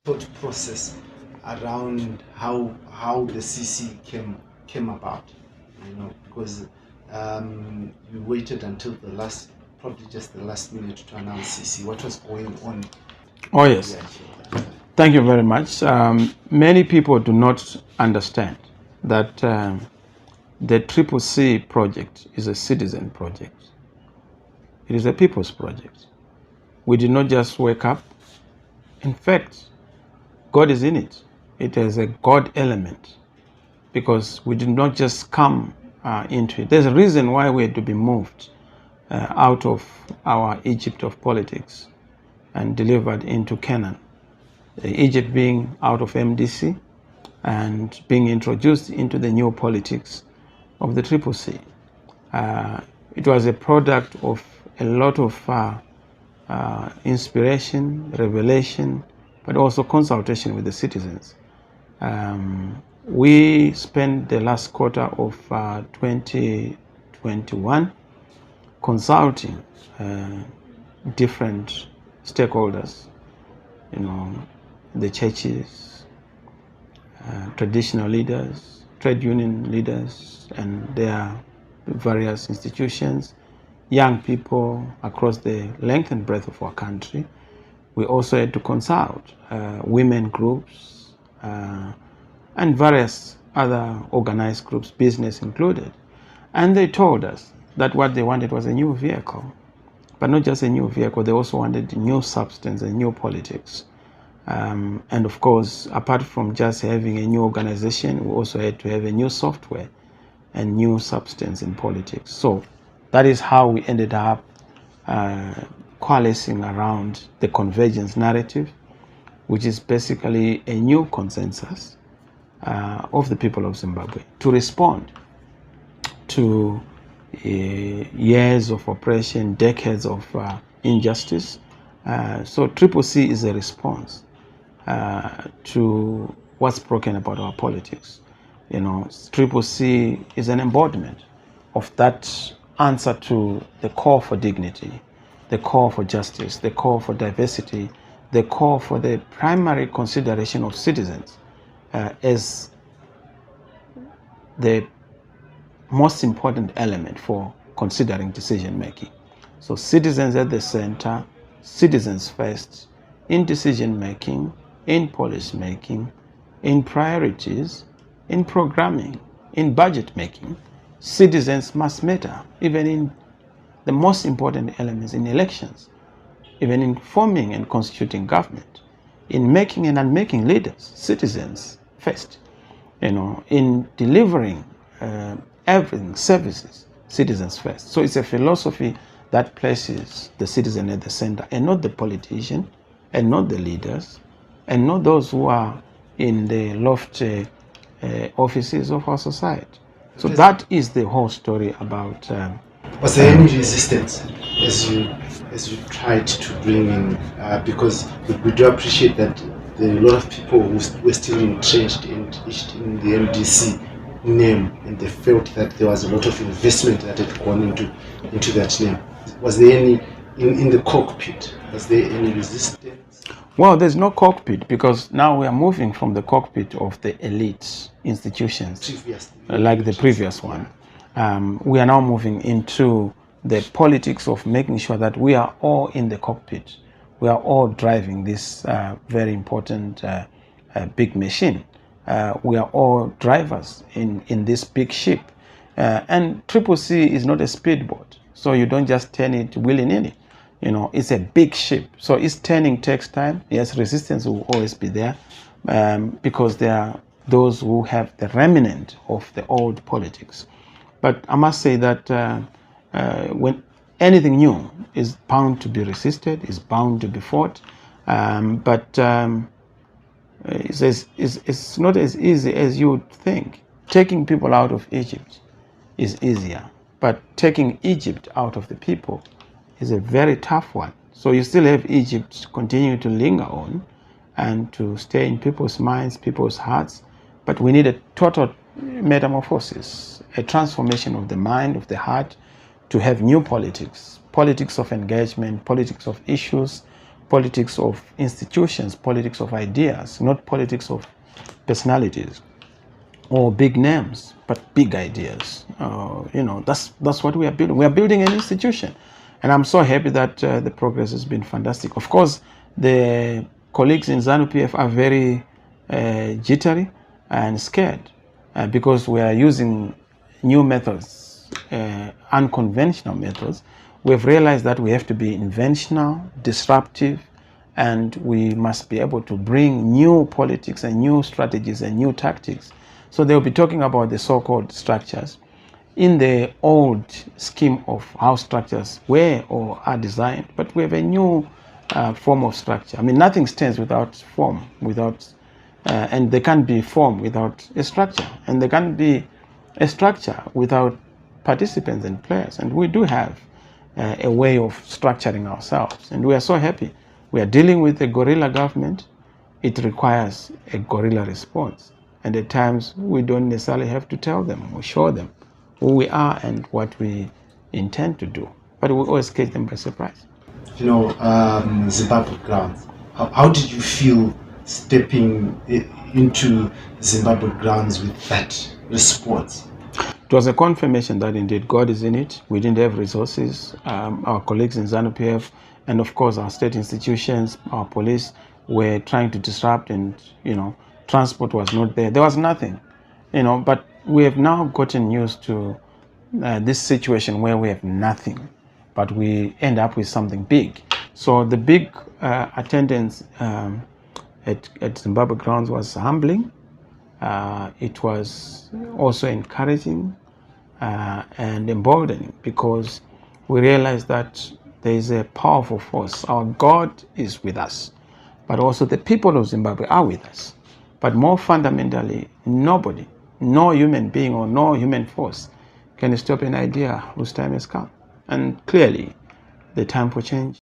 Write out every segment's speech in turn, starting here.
thought process around how the CC came about, because you waited until probably just the last minute to announce CC. What was going on? Oh yes, thank you very much. Many people do not understand that the CCC project is a citizen project. It is a people's project. We did not just wake up. In fact, God is in it. It has a God element, because we did not just come into it. There's a reason why we had to be moved out of our Egypt of politics and delivered into Canaan. Egypt being out of MDC and being introduced into the new politics of the CCC. It was a product of a lot of inspiration, revelation, but also consultation with the citizens. We spent the last quarter of 2021 consulting different stakeholders, the churches, traditional leaders, trade union leaders, and their various institutions, young people across the length and breadth of our country. We also had to consult women groups and various other organized groups, business included. And they told us that what they wanted was a new vehicle. But not just a new vehicle, they also wanted new substance and new politics. And of course, apart from just having a new organization, we also had to have a new software and new substance in politics. So that is how we ended up coalescing around the convergence narrative, which is basically a new consensus of the people of Zimbabwe to respond to years of oppression, decades of injustice. So CCC is a response to what's broken about our politics. CCC is an embodiment of that answer to the call for dignity, the call for justice, the call for diversity, the call for the primary consideration of citizens as the most important element for considering decision making. So citizens at the center, citizens first, in decision making, in policy making, in priorities, in programming, in budget making. Citizens must matter, even in the most important elements in elections, even in forming and constituting government, in making and unmaking leaders, citizens first, in delivering everything, services, citizens first. So it's a philosophy that places the citizen at the center, and not the politician, and not the leaders, and not those who are in the lofty offices of our society. So that is the whole story about. Was there any resistance as you tried to bring in? Because we do appreciate that there are a lot of people who were still entrenched in the MDC name, and they felt that there was a lot of investment that had gone into that name. Was there any in the cockpit? Was there any resistance? Well, there's no cockpit, because now we are moving from the cockpit of the elite institutions, like the previous one. We are now moving into the politics of making sure that we are all in the cockpit. We are all driving this very important big machine. We are all drivers in this big ship. And CCC is not a speedboat, so you don't just turn it willy-nilly. It's a big ship, so its turning takes time. Yes, resistance will always be there, because there are those who have the remnant of the old politics. But I must say that when anything new is bound to be resisted, is bound to be fought, but it's not as easy as you would think. Taking people out of Egypt is easier, but taking Egypt out of the people is a very tough one. So you still have Egypt continue to linger on and to stay in people's minds, people's hearts, but we need a total metamorphosis, a transformation of the mind, of the heart, to have new politics, politics of engagement, politics of issues, politics of institutions, politics of ideas, not politics of personalities or big names, but big ideas. That's what we are building. We are building an institution, and I'm so happy that the progress has been fantastic. Of course, the colleagues in ZANU-PF are very jittery and scared because we are using new methods, unconventional methods. We've realized that we have to be inventional, disruptive, and we must be able to bring new politics and new strategies and new tactics. So they'll be talking about the so-called structures in the old scheme of how structures were or are designed, but we have a new form of structure. I mean, nothing stands without form, and there can't be form without a structure, and there can't be a structure without participants and players. And we do have a way of structuring ourselves, and we are so happy. We are dealing with a guerrilla government. It requires a guerrilla response. And at times, we don't necessarily have to tell them or show them who we are and what we intend to do. But we always catch them by surprise. Zimbabwe grounds. How did you feel stepping into Zimbabwe grounds with that response? It was a confirmation that indeed God is in it. We didn't have resources. Our colleagues in ZANU-PF and of course our state institutions, our police were trying to disrupt, and transport was not there. There was nothing, but we have now gotten used to this situation where we have nothing, but we end up with something big. So the big attendance at Zimbabwe grounds was humbling. It was also encouraging and emboldening, because we realized that there is a powerful force. Our God is with us, but also the people of Zimbabwe are with us. But more fundamentally, nobody, no human being or no human force can stop an idea whose time has come. And clearly, the time for change.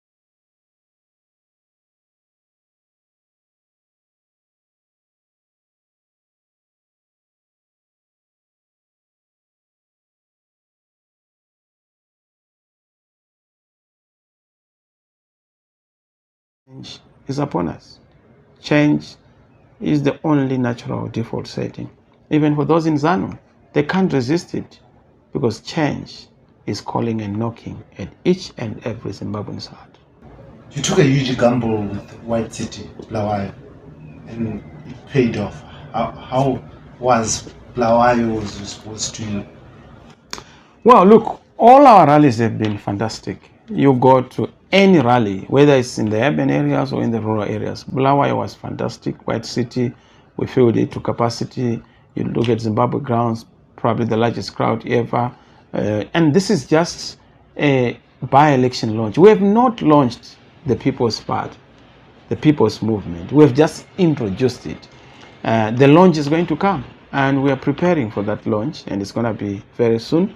Change is upon us. Change is the only natural default setting. Even for those in ZANU, they can't resist it, because change is calling and knocking at each and every Zimbabwean's heart. You took a huge gamble with White City, Bulawayo, and it paid off. How was Bulawayo's response to you? Well, look, all our rallies have been fantastic. You go to any rally, whether it's in the urban areas or in the rural areas. Bulawayo was fantastic. White City, we filled it to capacity. You look at Zimbabwe grounds, probably the largest crowd ever. And this is just a by-election launch. We have not launched the People's Party, the People's Movement. We have just introduced it. The launch is going to come, and we are preparing for that launch, and it's going to be very soon.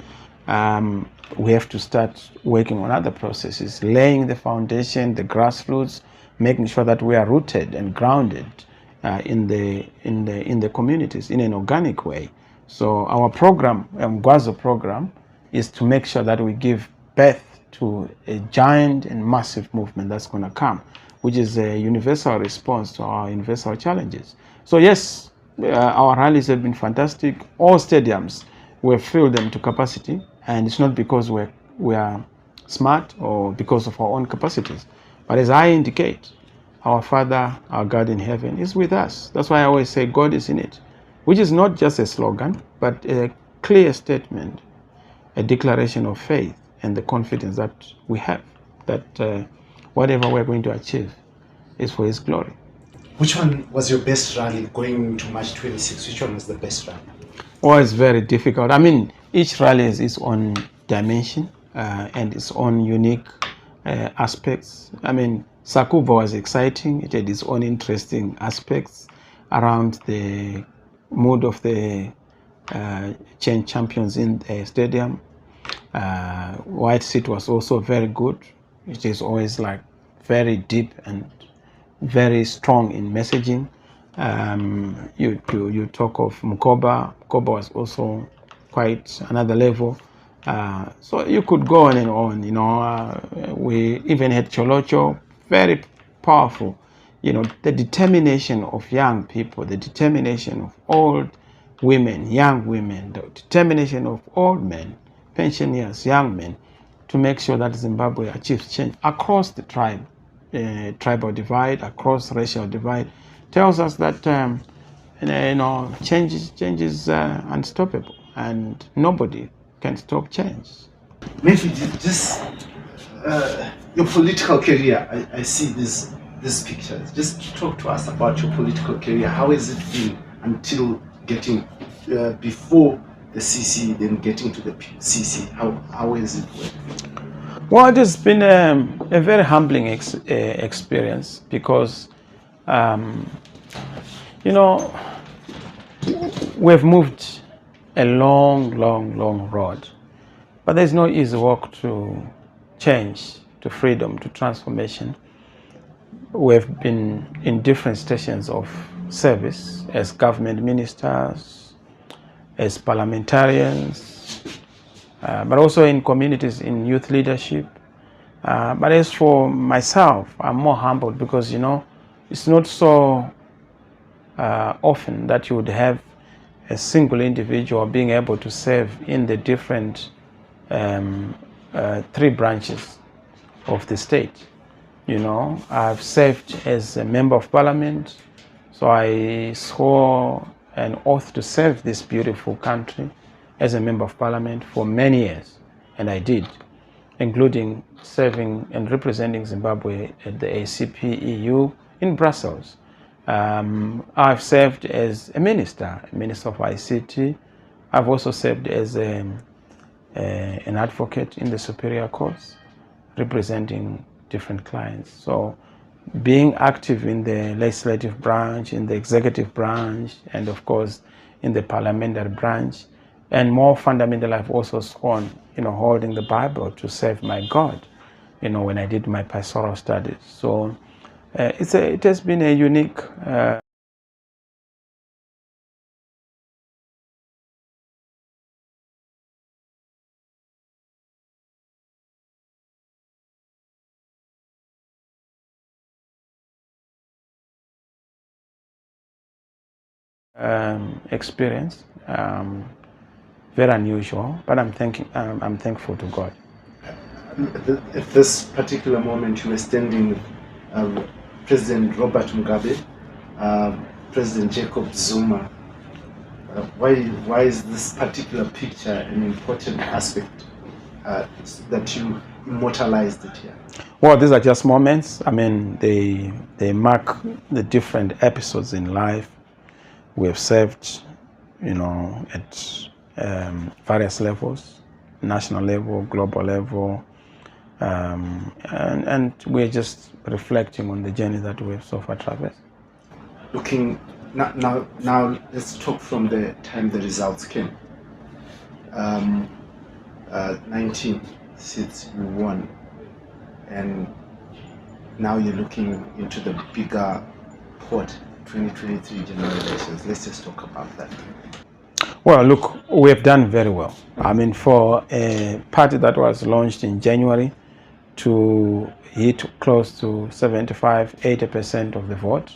We have to start working on other processes, laying the foundation, the grassroots, making sure that we are rooted and grounded in the communities in an organic way. So our program, Mgwazo program, is to make sure that we give birth to a giant and massive movement that's going to come, which is a universal response to our universal challenges. So yes, our rallies have been fantastic. All stadiums, we have filled them to capacity, and it's not because we are smart or because of our own capacities, but as I indicate, our Father, our God in heaven, is with us. That's why I always say God is in it, which is not just a slogan, but a clear statement, a declaration of faith and the confidence that we have that whatever we're going to achieve is for His glory. Which one was your best rally going to March 26? Which one was the best rally? Oh, it's very difficult. I mean, each rally has its own dimension and its own unique aspects. I mean, Sakuba was exciting. It had its own interesting aspects around the mood of the change champions in the stadium. White City was also very good. It is always like very deep and very strong in messaging. You talk of Mukoba. Mukoba was also quite another level. So you could go on and on. We even had Cholocho, very powerful. The determination of young people, the determination of old women, young women, the determination of old men, pensioners, young men, to make sure that Zimbabwe achieves change across the tribal divide, across racial divide, tells us that change is unstoppable, and nobody can stop change. Maybe just your political career. I see this pictures. Just talk to us about your political career. How has it been until getting before the CC, then getting to the CC? How has it worked? Well, it has been a very humbling experience, because we've moved a long road, but there's no easy walk to change, to freedom, to transformation. We've been in different stations of service as government ministers, as parliamentarians, but also in communities, in youth leadership. But as for myself, I'm more humbled, because it's not so often that you would have a single individual being able to serve in the different 3 branches of the state. I've served as a member of parliament, so I swore an oath to serve this beautiful country as a member of parliament for many years, and I did, including serving and representing Zimbabwe at the ACP EU in Brussels. I've served as a minister of ICT. I've also served as an advocate in the superior courts, representing different clients. So being active in the legislative branch, in the executive branch, and of course in the parliamentary branch, and more fundamentally, I've also sworn, holding the Bible to serve my God, when I did my pastoral studies. So it has been a unique experience, very unusual, but I'm thankful to God. At this particular moment, you were standing with President Robert Mugabe, President Jacob Zuma. Why is this particular picture an important aspect that you immortalized it here? Well, these are just moments. They mark the different episodes in life. We have served, at various levels, national level, global level, and we're just reflecting on the journey that we have so far traversed. Looking now, let's talk from the time the results came. 19 seats you won, and now you're looking into the bigger pot, 2023 general elections. Let's just talk about that. Well, look, we have done very well. For a party that was launched in January to hit close to 75-80% of the vote,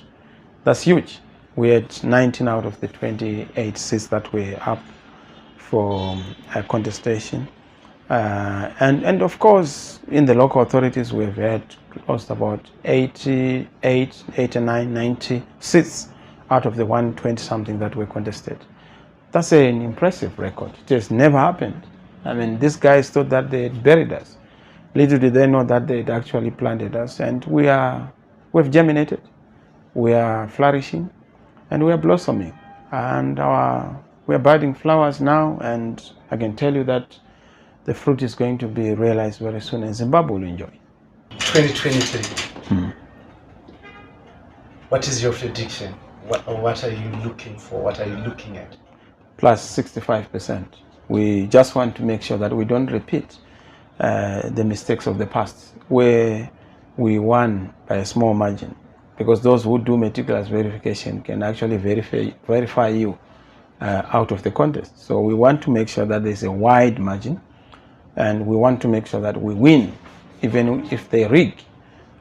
that's huge. We had 19 out of the 28 seats that were up for a contestation. And of course, in the local authorities, we've had close to about 88, 89, 90 seats out of the 120 something that were contested. That's an impressive record. It has never happened. These guys thought that they had buried us. Little did they know that they had actually planted us, and we've germinated, we are flourishing, and we are blossoming, and we're budding flowers now, and I can tell you that the fruit is going to be realized very soon, and Zimbabwe will enjoy. 2023. What is your prediction? What are you looking for? What are you looking at? Plus 65%. We just want to make sure that we don't repeat the mistakes of the past, where we won by a small margin, because those who do meticulous verification can actually verify you out of the contest. So we want to make sure that there's a wide margin, and we want to make sure that we win, even if they rig.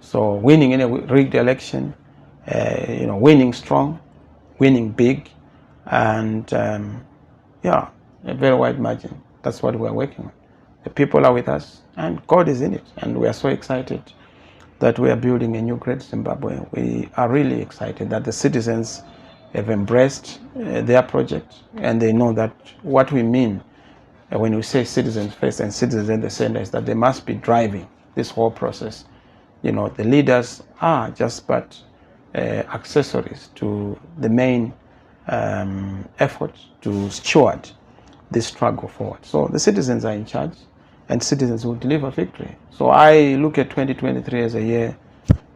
So winning in a rigged election, winning strong, winning big, and a very wide margin. That's what we're working on. The people are with us, and God is in it, and we are so excited that we are building a new great Zimbabwe. We are really excited that the citizens have embraced their project, and they know that what we mean when we say citizens first and citizens at the center is that they must be driving this whole process. The leaders are just but accessories to the main effort to steward this struggle forward. So the citizens are in charge, and citizens will deliver victory. So I look at 2023 as a year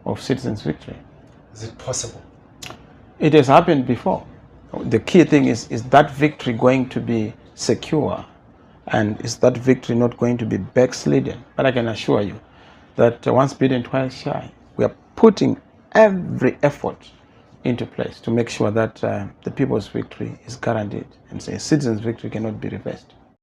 of citizens' victory. Is it possible? It has happened before. The key thing is that victory going to be secure, and is that victory not going to be backslidden? But I can assure you that once bitten, twice shy, we are putting every effort into place to make sure that the people's victory is guaranteed, and say citizens' victory cannot be reversed.